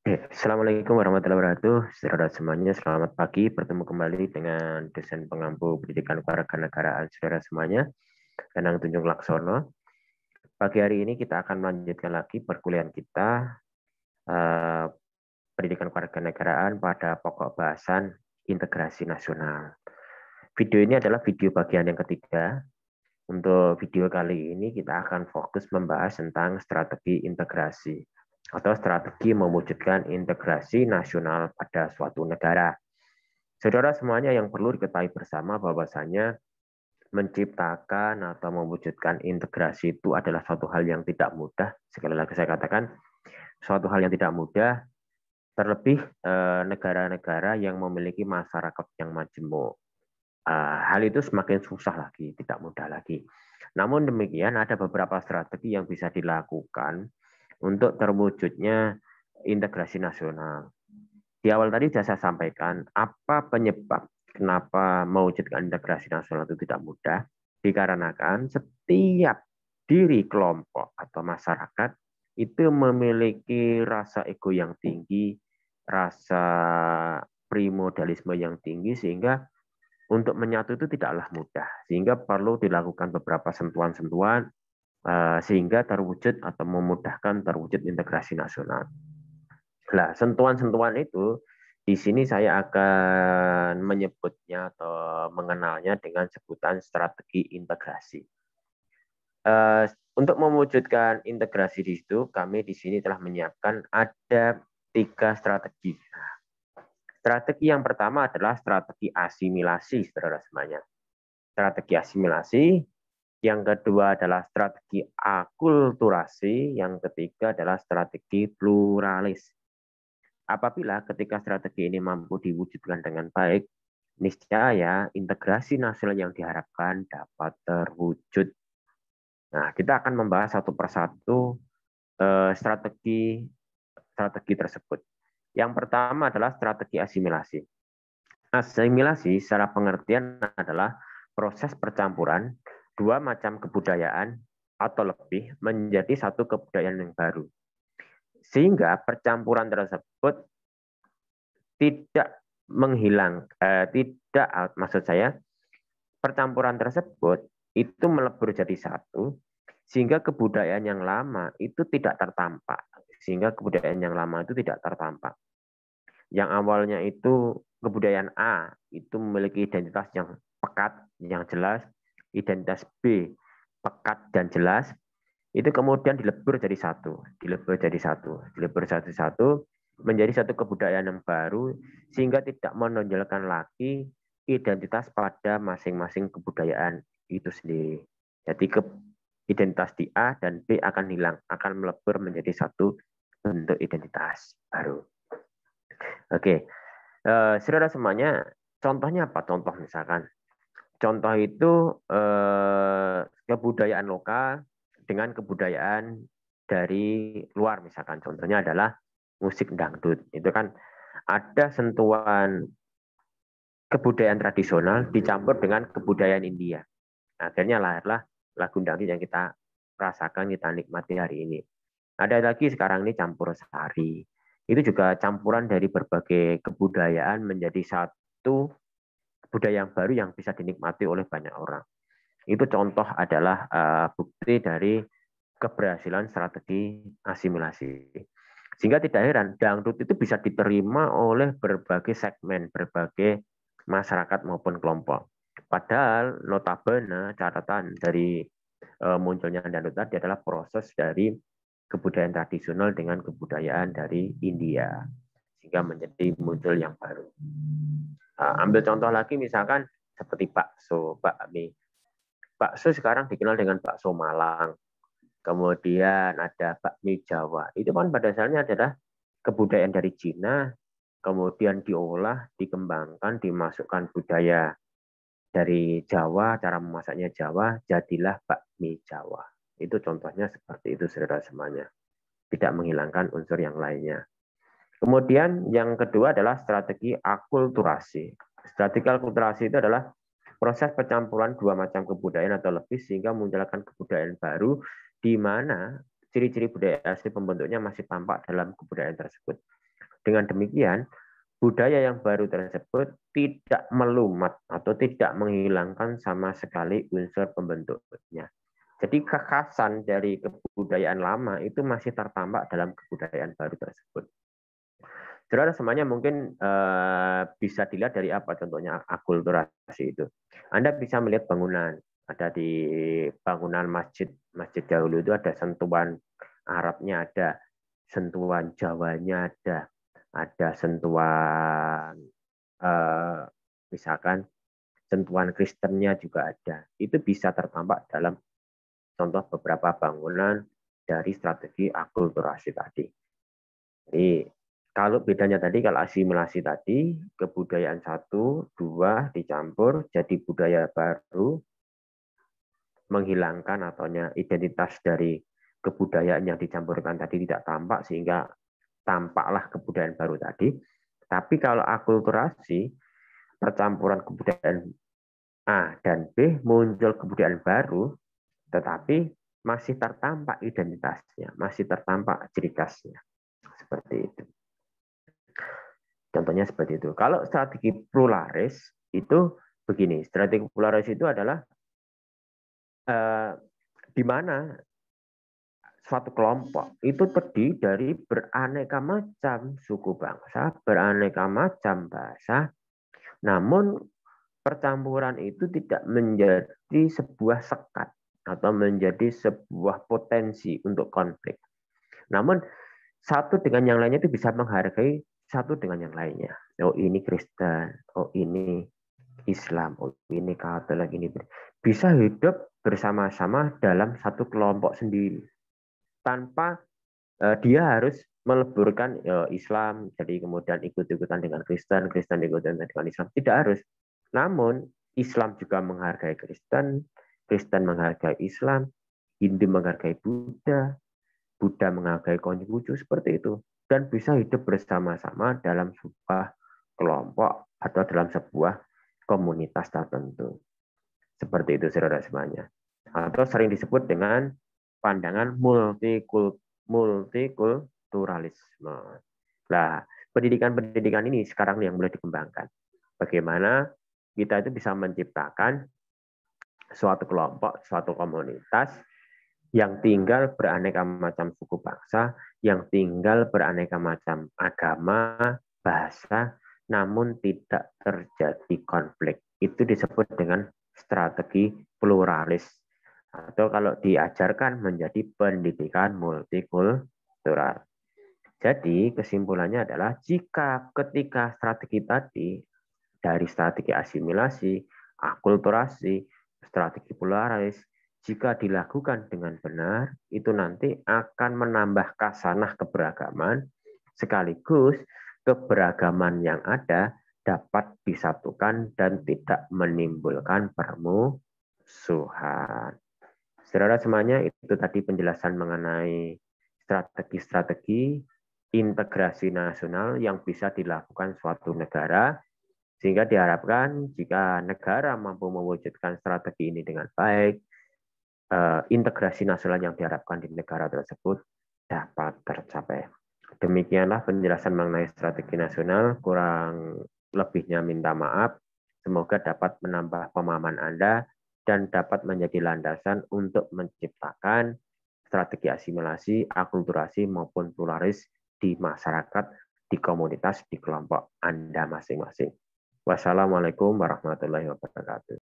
Assalamualaikum warahmatullahi wabarakatuh. Saudara semuanya, selamat pagi. Bertemu kembali dengan dosen pengampu pendidikan kewarganegaraan saudara semuanya, Danang Tunjung Laksono. Pagi hari ini kita akan melanjutkan lagi perkuliahan kita eh, pendidikan kewarganegaraan pada pokok bahasan integrasi nasional. Video ini adalah video bagian yang ketiga. Untuk video kali ini kita akan fokus membahas tentang strategi integrasi atau strategi mewujudkan integrasi nasional pada suatu negara. Saudara semuanya, yang perlu diketahui bersama bahwasanya menciptakan atau mewujudkan integrasi itu adalah suatu hal yang tidak mudah. Sekali lagi saya katakan, suatu hal yang tidak mudah, terlebih negara-negara yang memiliki masyarakat yang majemuk. Hal itu semakin susah lagi, tidak mudah lagi. Namun demikian, ada beberapa strategi yang bisa dilakukan untuk terwujudnya integrasi nasional. Di awal tadi sudah saya sampaikan, apa penyebab kenapa mewujudkan integrasi nasional itu tidak mudah? Dikarenakan setiap diri kelompok atau masyarakat itu memiliki rasa ego yang tinggi, rasa primordialisme yang tinggi, sehingga untuk menyatu itu tidaklah mudah, sehingga perlu dilakukan beberapa sentuhan-sentuhan sehingga terwujud atau memudahkan terwujud integrasi nasional. Nah, sentuhan-sentuhan itu di sini saya akan menyebutnya atau mengenalnya dengan sebutan strategi integrasi. Untuk mewujudkan integrasi di situ, kami di sini telah menyiapkan ada 3 strategi. Strategi yang pertama adalah strategi asimilasi, saudara semuanya. Strategi asimilasi. Yang kedua adalah strategi akulturasi. Yang ketiga adalah strategi pluralis. Apabila ketika strategi ini mampu diwujudkan dengan baik, niscaya integrasi nasional yang diharapkan dapat terwujud. Nah, kita akan membahas satu persatu strategi tersebut. Yang pertama adalah strategi asimilasi. Asimilasi secara pengertian adalah proses percampuran dua macam kebudayaan atau lebih menjadi satu kebudayaan yang baru. Sehingga percampuran tersebut tidak maksud saya, percampuran tersebut itu melebur jadi satu, sehingga kebudayaan yang lama itu tidak tertampak. Yang awalnya itu kebudayaan A itu memiliki identitas yang pekat, yang jelas, identitas B pekat dan jelas, itu kemudian dilebur jadi satu, menjadi satu kebudayaan yang baru, sehingga tidak menonjolkan lagi identitas pada masing-masing kebudayaan itu sendiri. Jadi identitas di A dan B akan hilang, akan melebur menjadi satu bentuk identitas baru. Oke, saudara semuanya, contohnya apa? Contoh itu kebudayaan lokal dengan kebudayaan dari luar, misalkan. Contohnya adalah musik dangdut. Itu kan ada sentuhan kebudayaan tradisional dicampur dengan kebudayaan India. Akhirnya lahirlah lagu dangdut yang kita rasakan, kita nikmati hari ini. Ada lagi sekarang ini campur sari. Itu juga campuran dari berbagai kebudayaan menjadi satu budaya yang baru yang bisa dinikmati oleh banyak orang. Itu contoh adalah bukti dari keberhasilan strategi asimilasi. Sehingga tidak heran dangdut itu bisa diterima oleh berbagai segmen, berbagai masyarakat maupun kelompok. Padahal notabene catatan dari munculnya dangdut tadi adalah proses dari kebudayaan tradisional dengan kebudayaan dari India, sehingga menjadi muncul yang baru. Ambil contoh lagi misalkan seperti bakso, bakmi. Bakso sekarang dikenal dengan bakso Malang. Kemudian ada bakmi Jawa. Itu kan pada dasarnya adalah kebudayaan dari Cina, kemudian diolah, dikembangkan, dimasukkan budaya dari Jawa, cara memasaknya Jawa, jadilah bakmi Jawa. Itu contohnya seperti itu, saudara semuanya. Tidak menghilangkan unsur yang lainnya. Kemudian yang kedua adalah strategi akulturasi. Strategi akulturasi itu adalah proses percampuran dua macam kebudayaan atau lebih sehingga memunculkan kebudayaan baru di mana ciri-ciri budaya asli pembentuknya masih tampak dalam kebudayaan tersebut. Dengan demikian, budaya yang baru tersebut tidak melumat atau tidak menghilangkan sama sekali unsur pembentuknya. Jadi kekhasan dari kebudayaan lama itu masih tertampak dalam kebudayaan baru tersebut. Saudara semuanya mungkin bisa dilihat dari apa contohnya akulturasi itu. Anda bisa melihat bangunan, ada di bangunan masjid dahulu itu ada sentuhan Arabnya, ada sentuhan Jawanya, ada sentuhan misalkan sentuhan Kristennya juga ada. Itu bisa tertampak dalam contoh beberapa bangunan dari strategi akulturasi tadi. Jadi kalau bedanya tadi, kalau asimilasi tadi, kebudayaan satu, dua dicampur jadi budaya baru, menghilangkan atau identitas dari kebudayaan yang dicampurkan tadi tidak tampak, sehingga tampaklah kebudayaan baru tadi. Tapi kalau akulturasi, percampuran kebudayaan A dan B, muncul kebudayaan baru, tetapi masih tertampak identitasnya, masih tertampak ciri khasnya. Seperti itu. Contohnya seperti itu. Kalau strategi pluralis itu begini, strategi pluralis itu adalah di mana suatu kelompok itu terdiri dari beraneka macam suku bangsa, beraneka macam bahasa, namun percampuran itu tidak menjadi sebuah sekat atau menjadi sebuah potensi untuk konflik. Namun satu dengan yang lainnya itu bisa menghargai satu dengan yang lainnya. Oh ini Kristen, oh ini Islam, oh ini Katolik, ini bisa hidup bersama-sama dalam satu kelompok sendiri tanpa dia harus meleburkan Islam, jadi kemudian ikut-ikutan dengan Kristen, Kristen ikutan dengan Islam. Tidak harus. Namun Islam juga menghargai Kristen, Kristen menghargai Islam, Hindu menghargai Buddha, Buddha menghargai Konghucu, seperti itu. Dan bisa hidup bersama-sama dalam sebuah kelompok atau dalam sebuah komunitas tertentu. Seperti itu, saudara semuanya. Atau sering disebut dengan pandangan multikulturalisme. Nah, pendidikan-pendidikan ini sekarang yang mulai dikembangkan. Bagaimana kita itu bisa menciptakan suatu kelompok, suatu komunitas yang tinggal beraneka macam suku bangsa, yang tinggal beraneka macam agama, bahasa, namun tidak terjadi konflik. Itu disebut dengan strategi pluralis. Atau kalau diajarkan menjadi pendidikan multikultural. Jadi kesimpulannya adalah jika ketika strategi tadi, dari strategi asimilasi, akulturasi, strategi pluralis, jika dilakukan dengan benar, itu nanti akan menambah khasanah keberagaman, sekaligus keberagaman yang ada dapat disatukan dan tidak menimbulkan permusuhan. Saudara semuanya, itu tadi penjelasan mengenai strategi-strategi integrasi nasional yang bisa dilakukan suatu negara, sehingga diharapkan jika negara mampu mewujudkan strategi ini dengan baik, integrasi nasional yang diharapkan di negara tersebut dapat tercapai. Demikianlah penjelasan mengenai strategi nasional, kurang lebihnya minta maaf. Semoga dapat menambah pemahaman Anda dan dapat menjadi landasan untuk menciptakan strategi asimilasi, akulturasi maupun pluralis di masyarakat, di komunitas, di kelompok Anda masing-masing. Wassalamualaikum warahmatullahi wabarakatuh.